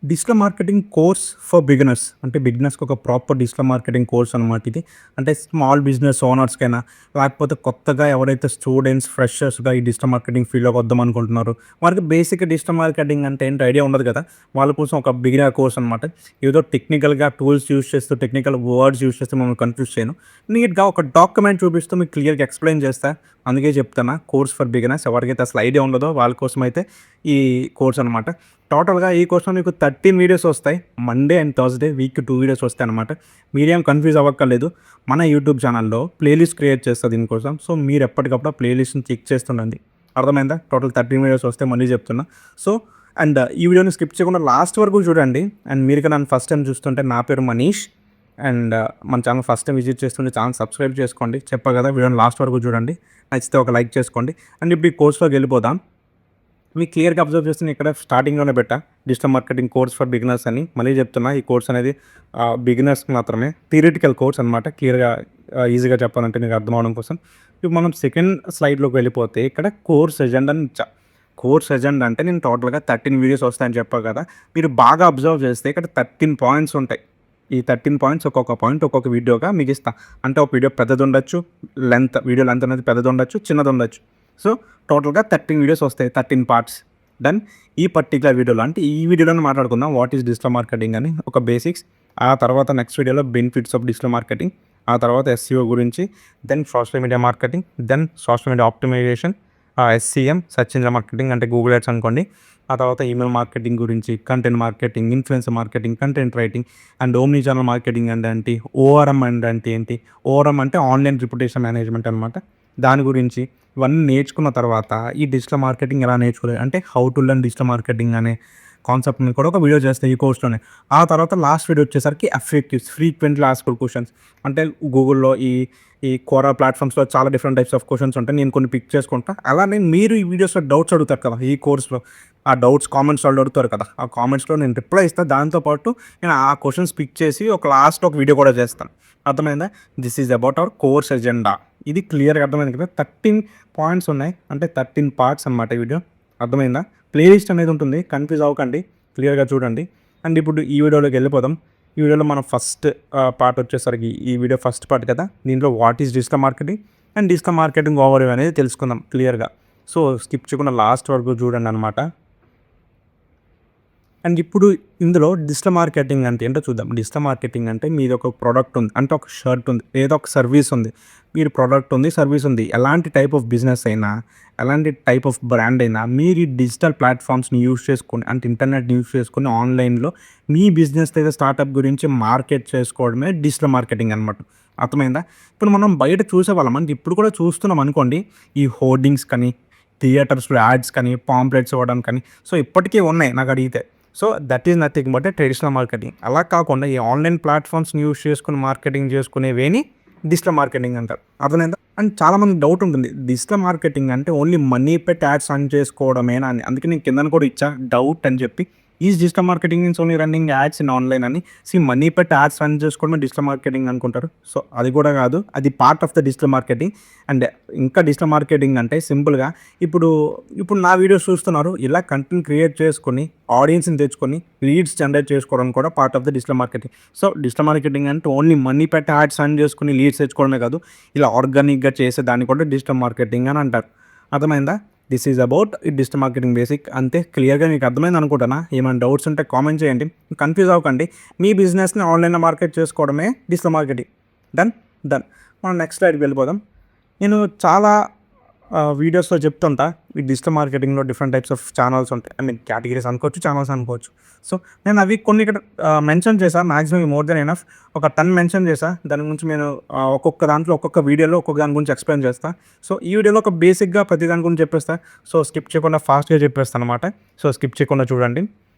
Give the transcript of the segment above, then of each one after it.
Digital marketing course for beginners అంటే బిగినర్స్కి ఒక proper digital marketing course అనమాట ఇది. అంటే స్మాల్ బిజినెస్ ఓనర్స్కైనా లేకపోతే కొత్తగా ఎవరైతే స్టూడెంట్స్ ఫ్రెషర్స్గా ఈ డిజిటల్ మార్కెటింగ్ ఫీల్డ్లోకి వద్దాం అనుకుంటున్నారు, వారికి బేసిక్ డిజిటల్ మార్కెటింగ్ అంటే ఏంటి ఐడియా ఉండదు కదా. వాళ్ళ కోసం ఒక బిగినర్ కోర్స్ అనమాట. ఏదో టెక్నికల్గా టూల్స్ యూస్ చేస్తూ టెక్నికల్ వర్డ్స్ యూస్ చేస్తూ మనం కన్ఫ్యూజ్ చేయను. నీట్గా ఒక డాక్యుమెంట్ చూపిస్తూ మీకు క్లియర్గా ఎక్స్ప్లెయిన్ చేస్తా. అందుకే చెప్తున్నా కోర్స్ ఫర్ బిగినర్స్. ఎవరికైతే అసలు ఐడియా ఉండదో వాళ్ళ కోసం అయితే ఈ కోర్స్ అనమాట. టోటల్‌గా ఈ కోర్స్‌లో మీకు 13 వీడియోస్ వస్తాయి. మండే అండ్ థర్స్‌డే వీక్‌కి 2 వీడియోస్ వస్తాయన్నమాట. మీరేం కన్‌ఫ్యూజ్ అవ్వక్కర్లేదు. మన యూట్యూబ్ ఛానల్‌లో ప్లేలిస్ట్ క్రియేట్ చేస్తా దీనికోసం. సో, మీరు ఎప్పటికప్పుడు ఆ ప్లేలిస్ట్‌ని చెక్ చేస్తుండండి. అర్థమైందా? టోటల్ 13 వీడియోస్ వస్తాయి మళ్ళీ చెప్తున్నా. సో, ఈ వీడియోని స్కిప్ చేయకుండా లాస్ట్ వరకు చూడండి. అండ్ మీరు నన్ను ఫస్ట్ టైమ్ చూస్తుంటే నా పేరు మనీష్. మన ఛానల్ ఫస్ట్ టైమ్ విజిట్ చేస్తుంటే ఛానల్ సబ్స్క్రైబ్ చేసుకోండి. చెప్పా కదా వీడియోని లాస్ట్ వరకు చూడండి. నచ్చితే ఒక లైక్ చేసుకోండి. అండ్ ఇప్పుడు ఈ కోర్స్‌లోకి వెళ్ళిపోదాం. మీకు క్లియర్‌గా అబ్జర్వ్ చేస్తే నేను ఇక్కడ స్టార్టింగ్‌లోనే పెట్టా. Digital marketing course for beginners అని. మళ్ళీ చెప్తున్నా ఈ కోర్స్ అనేది బిగినర్స్‌కి మాత్రమే. థియరిటికల్ కోర్స్ అనమాట. క్లియర్‌గా ఈజీగా చెప్పాలంటే మీకు అర్థం అవ్వడం కోసం. ఇప్పుడు మనం సెకండ్ స్లైడ్‌లోకి వెళ్ళిపోతే ఇక్కడ కోర్స్ ఎజెండా అని ఇచ్చా. కోర్స్ ఎజెండా అంటే నేను టోటల్‌గా 13 వీడియోస్ వస్తాయని చెప్పా కదా. మీరు బాగా అబ్జర్వ్ చేస్తే ఇక్కడ 13 పాయింట్స్ ఉంటాయి. ఈ 13 పాయింట్స్ ఒక్కొక్క పాయింట్ ఒక్కొక్క వీడియోగా మీకు ఇస్తా. అంటే ఒక వీడియో పెద్దదుండొచ్చు. వీడియో లెంత్ అనేది పెద్దదుండొచ్చు, చిన్నదుండొచ్చు. సో, టోటల్‌గా 13 వీడియోస్ వస్తాయి. 13 పార్ట్స్. డన్. ఈ పర్టిక్యులర్ వీడియోలో అంటే ఈ వీడియోలోనే మాట్లాడుకుందాం వాట్ ఈస్ డిజిటల్ మార్కెటింగ్ అని ఒక బేసిక్స్. ఆ తర్వాత నెక్స్ట్ వీడియోలో బెనిఫిట్స్ ఆఫ్ డిజిటల్ మార్కెటింగ్. ఆ తర్వాత ఎస్‌సిఓ గురించి, then social media marketing, then social media optimization, SEM search engine marketing అంటే గూగుల్ యాడ్స్ అనుకోండి. ఆ తర్వాత ఈమెయిల్ మార్కెటింగ్ గురించి, content marketing, influencer marketing, content writing and omni channel marketing అంటే ఏంటి, ఓఆర్ఎం అంటే ఏంటి, ఓఆర్ఎం అంటే ఆన్‌లైన్ రిప్యుటేషన్ మేనేజ్మెంట్ అనమాట. దాని గురించి ఇవన్నీ నేర్చుకున్న తర్వాత ఈ డిజిటల్ మార్కెటింగ్ ఎలా నేర్చుకోవాలి అంటే how to learn digital marketing అనే కాన్సెప్ట్‌ని కూడా ఒక వీడియో చేస్తాను ఈ కోర్స్‌లోనే. ఆ తర్వాత లాస్ట్ వీడియో వచ్చేసరికి ఎఫ్ఏక్యూస్ ఫ్రీక్వెంట్లీ ఆస్క్డ్ క్వెషన్స్. అంటే గూగుల్‌లో ఈ కోరా ప్లాట్‌ఫామ్స్‌లో చాలా డిఫరెంట్ టైప్స్ ఆఫ్ క్వెషన్స్ ఉంటాయి. నేను కొన్ని పిక్ చేసుకుంటా. అలానే మీరు ఈ వీడియోస్‌లో డౌట్స్ అడుగుతారు కదా ఈ కోర్స్‌లో. ఆ డౌట్స్ కామెంట్స్‌లో అడుగుతారు కదా. ఆ కామెంట్స్‌లో నేను రిప్లై ఇస్తా. దాంతో పాటు నేను ఆ క్వెషన్స్ పిక్ చేసి లాస్ట్‌లో ఒక వీడియో కూడా చేస్తాను. అర్థమైందా? This is about our course agenda. ఇది క్లియర్‌గా అర్థమైంది కదా. 13 పాయింట్స్ ఉన్నాయి. అంటే 13 పార్ట్స్ అనమాట ఈ వీడియో. అర్థమైందా? ప్లేలిస్ట్ అనేది ఉంటుంది. కన్‌ఫ్యూజ్ అవ్వకండి. క్లియర్‌గా చూడండి. అండ్ ఇప్పుడు ఈ వీడియోలోకి వెళ్ళిపోదాం. ఈ వీడియోలో మనం ఫస్ట్ పార్ట్ వచ్చేసరికి ఈ వీడియో ఫస్ట్ పార్ట్ కదా. దీంట్లో what is digital marketing and digital marketing overview అనేది తెలుసుకుందాం క్లియర్‌గా. సో, స్కిప్ చేయకుండా లాస్ట్ వరకు చూడండి అనమాట. అండ్ ఇప్పుడు ఇందులో డిజిటల్ మార్కెటింగ్ అంటే ఏంటో చూద్దాం. డిజిటల్ మార్కెటింగ్ అంటే మీది ఒక ప్రొడక్ట్ ఉంది. అంటే ఒక షర్ట్ ఉంది. లేదా ఒక సర్వీస్ ఉంది. మీరు ప్రొడక్ట్ ఉంది, సర్వీస్ ఉంది. ఎలాంటి టైప్ ఆఫ్ బిజినెస్ అయినా, ఎలాంటి టైప్ ఆఫ్ బ్రాండ్ అయినా మీరు ఈ డిజిటల్ ప్లాట్‌ఫామ్స్‌ని యూజ్ చేసుకొని అంటే ఇంటర్నెట్‌ని యూజ్ చేసుకొని ఆన్‌లైన్‌లో మీ బిజినెస్ లేదా స్టార్టప్ గురించి మార్కెట్ చేసుకోవడమే డిజిటల్ మార్కెటింగ్ అనమాట. అర్థమైందా? ఇప్పుడు మనం బయట చూసేవాళ్ళం. అంటే ఇప్పుడు కూడా చూస్తున్నాం అనుకోండి. ఈ హోర్డింగ్స్ కానీ, థియేటర్స్‌లో యాడ్స్ కానీ, పాంప్లెట్స్ ఇవ్వడం కానీ సో, ఇప్పటికీ ఉన్నాయి నాకడిగితే. So, that is nothing but traditional marketing. అలా కాకుండా ఈ ఆన్‌లైన్ ప్లాట్‌ఫామ్స్‌ని యూజ్ చేసుకొని మార్కెటింగ్ చేసుకునేవేని డిజిటల్ మార్కెటింగ్ అంటారు. అర్థమైందా? అండ్ చాలామందికి డౌట్ ఉంటుంది. డిజిటల్ మార్కెటింగ్ అంటే ఓన్లీ మనీ పెట్టి యాడ్స్ రన్ చేసుకోవడమేనా అని. అందుకే నేను కిందన కూడా ఇచ్చా డౌట్ అని చెప్పి. Is digital marketing means only running ads in online అని. మనీ పెట్టి యాడ్స్ రన్ చేసుకోవడమే డిజిటల్ మార్కెటింగ్ అనుకుంటారు. సో, అది కూడా కాదు. అది part of the digital marketing. And ఇంకా డిజిటల్ మార్కెటింగ్ అంటే సింపుల్‌గా ఇప్పుడు నా వీడియోస్ చూస్తున్నారు. ఇలా కంటెంట్ క్రియేట్ చేసుకొని, ఆడియన్స్‌ని తెచ్చుకొని, లీడ్స్ జనరేట్ చేసుకోవడం కూడా part of the digital marketing. So, digital marketing అంటే ఓన్లీ మనీ పెట్టి యాడ్స్ రన్ చేసుకొని లీడ్స్ తెచ్చుకోవడమే కాదు. ఇలా ఆర్గానిక్‌గా చేసే దాన్ని కూడా డిజిటల్ మార్కెటింగ్ అని అంటారు. అర్థమైందా? దిస్ ఈజ్ అబౌట్ ఈ డిజిటల్ మార్కెటింగ్ బేసిక్. అంతే క్లియర్‌గా మీకు అర్థమైంది అనుకుంటున్నా. ఏమైనా డౌట్స్ ఉంటే కామెంట్ చేయండి. కన్‌ఫ్యూజ్ అవ్వకండి. మీ బిజినెస్‌ని ఆన్‌లైన్‌లో మార్కెట్ చేసుకోవడమే డిజిటల్ మార్కెటింగ్. డన్. మనం నెక్స్ట్ స్లైడ్‌కి వెళ్ళిపోదాం. నేను చాలా వీడియోస్‌లో చెప్తుంటా. ఈ డిజిటల్ మార్కెటింగ్‌లో డిఫరెంట్ టైప్స్ ఆఫ్ ఛానల్స్ ఉంటాయి. ఐ మీన్ కేటగిరీస్ అనుకోవచ్చు, ఛానల్స్ అనుకోవచ్చు. సో, నేను అవి కొన్ని ఇక్కడ మెన్షన్ చేశా. Maximum more than enough. ఒక 10 మెన్షన్ చేశా. దాని గురించి నేను ఒక్కొక్క దాంట్లో ఒక్కొక్క వీడియోలో ఒక్కొక్క దాని గురించి ఎక్స్‌ప్లెయిన్ చేస్తా. సో, ఈ వీడియోలో ఒక బేసిక్‌గా ప్రతి దాని గురించి చెప్పేస్తా. సో, స్కిప్ చేయకుండా ఫాస్ట్‌గా చెప్పేస్తానన్నమాట. సో, స్కిప్ చేయకుండా చూడండి.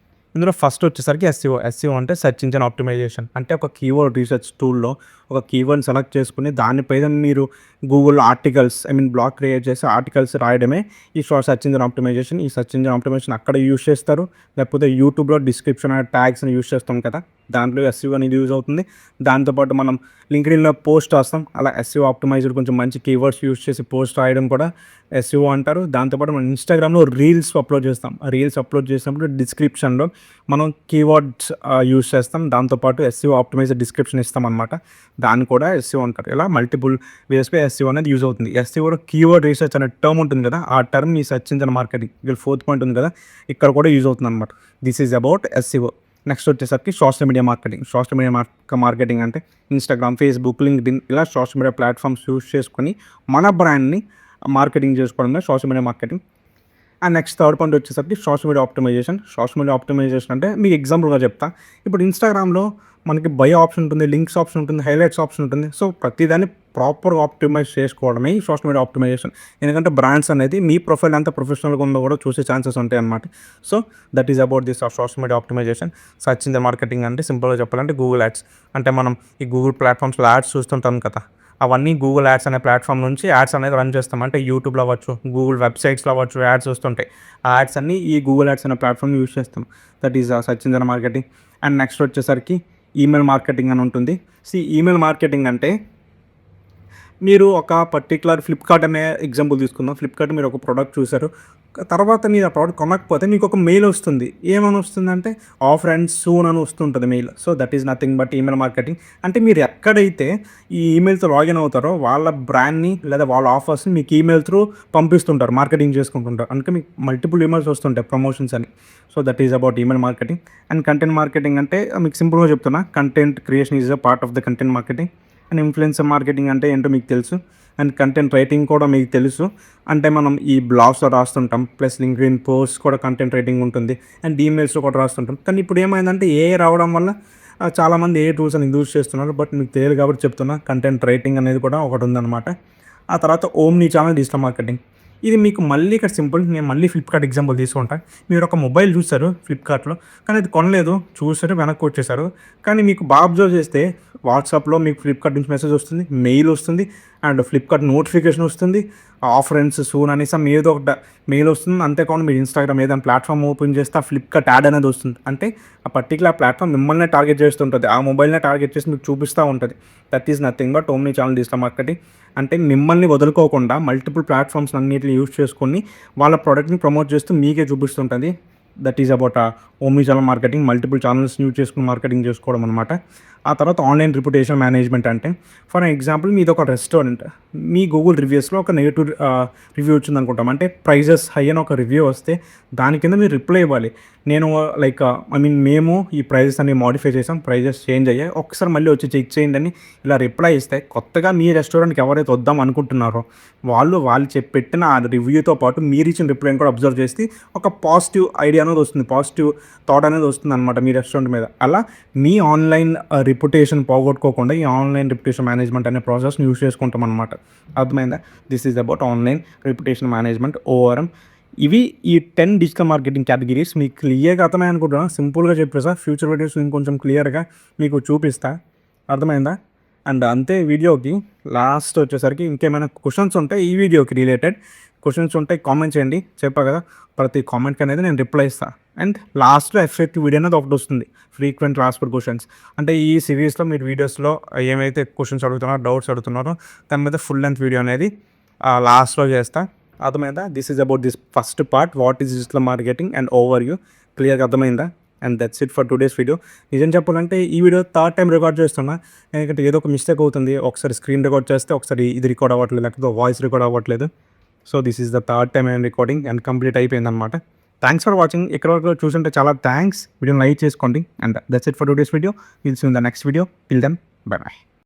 ఇందులో ఫస్ట్ వచ్చేసరికి ఎస్‌సిఓ. ఎస్‌సిఓ అంటే సెర్చ్ ఇంజిన్ ఆప్టిమైజేషన్. అంటే ఒక కీవర్డ్ రీసెర్చ్ టూల్‌లో ఒక కీవర్డ్‌ని సెలెక్ట్ చేసుకొని దానిపైన మీరు గూగుల్‌లో ఆర్టికల్స్ బ్లాగ్ క్రియేట్ చేసి ఆర్టికల్స్ రాయడమే ఈ సెర్చ్ ఇంజిన్ ఆప్టిమైజేషన్. ఈ సెర్చ్ ఇంజిన్ ఆప్టిమైజేషన్ అక్కడ యూజ్ చేస్తారు. లేకపోతే యూట్యూబ్‌లో డిస్క్రిప్షన్ ట్యాగ్స్‌ని యూజ్ చేస్తాం కదా. దాంట్లో ఎస్ఈఓ అనేది యూజ్ అవుతుంది. దాంతోపాటు మనం లింక్డ్ఇన్‌లో పోస్ట్ రాస్తాం. అలా ఎస్ఈఓ ఆప్టిమైజ్డ్ కొంచెం మంచి కీవర్డ్స్ యూజ్ చేసి పోస్ట్ రాయడం కూడా ఎస్ఈఓ అంటారు. దాంతోపాటు మనం ఇన్‌స్టాగ్రామ్‌లో రీల్స్ అప్లోడ్ చేస్తాం. ఆ రీల్స్ అప్లోడ్ చేసినప్పుడు డిస్క్రిప్షన్‌లో మనం కీవర్డ్స్ యూజ్ చేస్తాం. దాంతోపాటు ఎస్ఈఓ ఆప్టిమైజ్డ్ డిస్క్రిప్షన్ ఇస్తామనమాట. దాన్ని కూడా ఎస్ఈఓ అంటారు. ఇలా మల్టిపుల్ వేస్‌లో ఎస్ఈఓ అనేది యూజ్ అవుతుంది. ఎస్ఈఓలో కీవర్డ్ రీసెర్చ్ అనే టర్మ్ ఉంటుంది కదా! ఆ టర్మ్ మీ సెర్చ్ ఇంజిన్ మార్కెటింగ్ ఇక్కడ ఫోర్త్ పాయింట్ ఉంది కదా! ఇక్కడ కూడా యూజ్ అవుతుందనమాట. This is about SEO. Next వచ్చేసరికి social media marketing. Social media marketing అంటే ఇన్‌స్టాగ్రామ్, ఫేస్‌బుక్, లింక్డ్ఇన్ ఇలా సోషల్ మీడియా ప్లాట్‌ఫామ్స్ యూజ్ చేసుకొని మన బ్రాండ్‌ని మార్కెటింగ్ చేసుకోవడమే social media marketing. And next third point వచ్చేసరికి social media optimization. Social media optimisation అంటే మీకు ఎగ్జాంపుల్‌గా చెప్తా. ఇప్పుడు ఇన్‌స్టాగ్రామ్‌లో మనకి బయో ఆప్షన్ ఉంటుంది, లింక్స్ ఆప్షన్ ఉంటుంది, హైలైట్స్ ఆప్షన్ ఉంటుంది. సో ప్రతిదాన్ని ప్రాపర్‌గా ఆప్టిమైజ్ చేసుకోవడమే ఈ సోషల్ మీడియా ఆప్టిమైజేషన్. ఎందుకంటే బ్రాండ్స్ అనేది మీ ప్రొఫైల్ ఎంత ప్రొఫెషనల్‌గా ఉందో కూడా చూసే ఛాన్సెస్ ఉంటాయన్నమాట. So that is about this social media optimization. Search engine marketing అంటే సింపుల్‌గా చెప్పాలంటే గూగుల్ యాడ్స్. అంటే మనం ఈ గూగుల్ ప్లాట్‌ఫామ్స్‌లో యాడ్స్ చూస్తుంటాం కదా! అవన్నీ గూగుల్ యాడ్స్ అనే ప్లాట్‌ఫామ్ నుంచి యాడ్స్ అనేది రన్ చేస్తాం. అంటే యూట్యూబ్‌లో అవ్వచ్చు, గూగుల్ వెబ్‌సైట్స్‌లో అవ్వచ్చు యాడ్స్ వస్తుంటాయి. ఆ యాడ్స్ అన్నీ ఈ గూగుల్ యాడ్స్ అనే ప్లాట్‌ఫామ్ యూజ్ చేస్తాం. That is search engine marketing. And next వచ్చేసరికి ఈమెయిల్ మార్కెటింగ్ అని ఉంటుంది. ఈమెయిల్ మార్కెటింగ్ అంటే మీరు ఒక పర్టిక్యులర్ ఫ్లిప్‌కార్ట్ అనే ఎగ్జాంపుల్ తీసుకుందాం. ఫ్లిప్‌కార్ట్ మీరు ఒక ప్రొడక్ట్ చూసారు. తర్వాత మీరు ఆ ప్రోడక్ట్ కొనకపోతే మీకు ఒక మెయిల్ వస్తుంది. ఏమని వస్తుందంటే ఆఫర్ అండ్ సూన్ అని వస్తుంటది mail. So that is nothing but email marketing. అంటే మీరు ఎక్కడైతే ఈ ఈమెయిల్‌తో లాగిన్ అవుతారో వాళ్ళ బ్రాండ్‌ని లేదా వాళ్ళ ఆఫర్స్‌ని మీకు ఈమెయిల్ త్రూ పంపిస్తుంటారు. మార్కెటింగ్ చేసుకుంటుంటారు. అందుకే మీకు మల్టిపుల్ ఈమెయిల్స్ వస్తుంటాయి ప్రమోషన్స్ అని. So that is about email marketing. And content marketing అంటే మీకు సింపుల్‌గా చెప్తున్నా. Content creation is a part of the content marketing. And influencer marketing అంటే ఏంటో మీకు తెలుసు. అండ్ కంటెంట్ రైటింగ్ కూడా మీకు తెలుసు. అంటే మనం ఈ బ్లాగ్స్‌లో రాస్తుంటాం. ప్లస్ లింక్డ్ఇన్ పోస్ట్ కూడా కంటెంట్ రైటింగ్ ఉంటుంది. అండ్ ఈమెయిల్స్‌లో కూడా రాస్తుంటాం. కానీ ఇప్పుడు ఏమైందంటే ఏఐ రావడం వల్ల చాలామంది ఏఐ టూల్స్ అని యూజ్ చేస్తున్నారు. బట్ మీకు తెలియదు కాబట్టి చెప్తున్నా. కంటెంట్ రైటింగ్ అనేది కూడా ఒకటి ఉందన్నమాట. ఆ తర్వాత ఓమ్ని ఛానల్ డిజిటల్ మార్కెటింగ్. ఇది మీకు మళ్ళీ ఇక్కడ సింపుల్. నేను మళ్ళీ ఫ్లిప్‌కార్ట్ ఎగ్జాంపుల్ తీసుకుంటా. మీరు ఒక మొబైల్ చూసారు ఫ్లిప్‌కార్ట్‌లో. కానీ అది కొనలేదు. చూసారు వెనక్కి వచ్చేసారు. కానీ మీకు బాగా అబ్జర్వ్ చేస్తే వాట్సాప్‌లో మీకు ఫ్లిప్‌కార్ట్ నుంచి మెసేజ్ వస్తుంది. మెయిల్ వస్తుంది. అండ్ ఫ్లిప్‌కార్ట్ నోటిఫికేషన్ వస్తుంది. ఆఫరెన్స్ సూన్ అనేసి ఏదో ఒకటి మెయిల్ వస్తుంది. అంతేకాకుండా మీరు ఇన్‌స్టాగ్రామ్ ఏదైనా ప్లాట్‌ఫామ్ ఓపెన్ చేస్తే ఆ ఫ్లిప్‌కార్ట్ యాడ్ అనేది వస్తుంది. అంటే ఆ పర్టిక్యులర్ ప్లాట్‌ఫామ్ మిమ్మల్నే టార్గెట్ చేస్తుంటది. ఆ మొబైల్‌నే టార్గెట్ చేసి మీకు చూపిస్తూ ఉంటది. That is nothing but omni channel digital marketing. అంటే మిమ్మల్ని వదులుకోకుండా మల్టిపుల్ ప్లాట్‌ఫామ్స్ అన్నిటిని యూజ్ చేసుకొని వాళ్ళ ప్రొడక్ట్‌ని ప్రమోట్ చేస్తూ మీకే చూపిస్తుంటది. That is about omni channel marketing. Multiple ఛానల్స్‌ని యూజ్ చేసుకొని మార్కెటింగ్ చేసుకోవడం అనమాట. ఆ తర్వాత ఆన్‌లైన్ రిప్యుటేషన్ మేనేజ్మెంట్ అంటే ఫర్ ఎగ్జాంపుల్ మీదొక రెస్టారెంట్. మీ గూగుల్ రివ్యూస్‌లో ఒక నెగెటివ్ రివ్యూ వచ్చిందనుకుంటాం. అంటే ప్రైజెస్ హై అని ఒక రివ్యూ వస్తే దాని కింద మీరు రిప్లై ఇవ్వాలి. నేను మేము ఈ ప్రైజెస్ అన్ని మోడిఫై చేసాం. ప్రైజెస్ చేంజ్ అయ్యాయి. ఒక్కసారి మళ్ళీ వచ్చి చెక్ చేయండి అని ఇలా రిప్లై ఇస్తే కొత్తగా మీ రెస్టారెంట్‌కి ఎవరైతే వద్దాం అనుకుంటున్నారో వాళ్ళు పెట్టిన ఆ రివ్యూతో పాటు మీరిచ్చిన రిప్లైని కూడా అబ్జర్వ్ చేసి ఒక పాజిటివ్ ఐడియా అనేది వస్తుంది. పాజిటివ్ థాట్ అనేది వస్తుందన్నమాట మీ రెస్టారెంట్ మీద. అలా మీ ఆన్‌లైన్ రిప్యుటేషన్ పోగొట్టుకోకుండా ఈ ఆన్‌లైన్ రిప్యుటేషన్ మేనేజ్మెంట్ అనే ప్రాసెస్‌ని యూజ్ చేసుకుంటాం అనమాట. అర్థమైందా? This is about online reputation management ORM. ఇవి ఈ 10 డిజిటల్ మార్కెటింగ్ కేటగిరీస్ మీకు క్లియర్‌గా అర్థమయ్యాయి అనుకుంటున్నా. సింపుల్‌గా చెప్పేసా. ఫ్యూచర్ వీడియోస్ ఇంకొంచెం క్లియర్‌గా మీకు చూపిస్తా. అర్థమైందా? అండ్ అంతే వీడియోకి లాస్ట్ వచ్చేసరికి ఇంకేమైనా క్వెషన్స్ ఉంటే ఈ వీడియోకి రిలేటెడ్ క్వెషన్స్ ఉంటే కామెంట్ చేయండి. చెప్పా కదా! ప్రతి కామెంట్‌కి అనేది నేను రిప్లై ఇస్తా. అండ్ లాస్ట్‌లో ఎఫెక్టివ్ వీడియో అనేది ఒకటి వస్తుంది. Frequent asked questions. అంటే ఈ సిరీస్‌లో మీరు వీడియోస్‌లో ఏమైతే క్వెషన్స్ అడుగుతున్నారో, డౌట్స్ అడుగుతున్నారో దాని మీద ఫుల్ లెంత్ వీడియో అనేది లాస్ట్‌లో చేస్తా. అర్థమైందా? This is about this first part what is digital marketing and overview. క్లియర్‌గా అర్థమైందా? And that's it for today's video. నిజం చెప్పాలంటే ఈ వీడియో థర్డ్ టైం రికార్డ్ చేస్తున్నా. ఎందుకంటే ఏదో ఒక మిస్టేక్ అవుతుంది. ఒకసారి స్క్రీన్ రికార్డ్ చేస్తే ఒకసారి ఇది రికార్డ్ అవ్వట్లేదు, లేకపోతే వాయిస్ రికార్డ్ అవ్వట్లేదు. So this is the third time I'm recording and complete అయిపోయిందనమాట. Thanks for watching. ఇక్కడ వరకు చూసుంటే చాలా థ్యాంక్స్. వీడియోని లైక్ చేసుకోండి. And that's it for today's video. Will see in the next video. Till then bye by.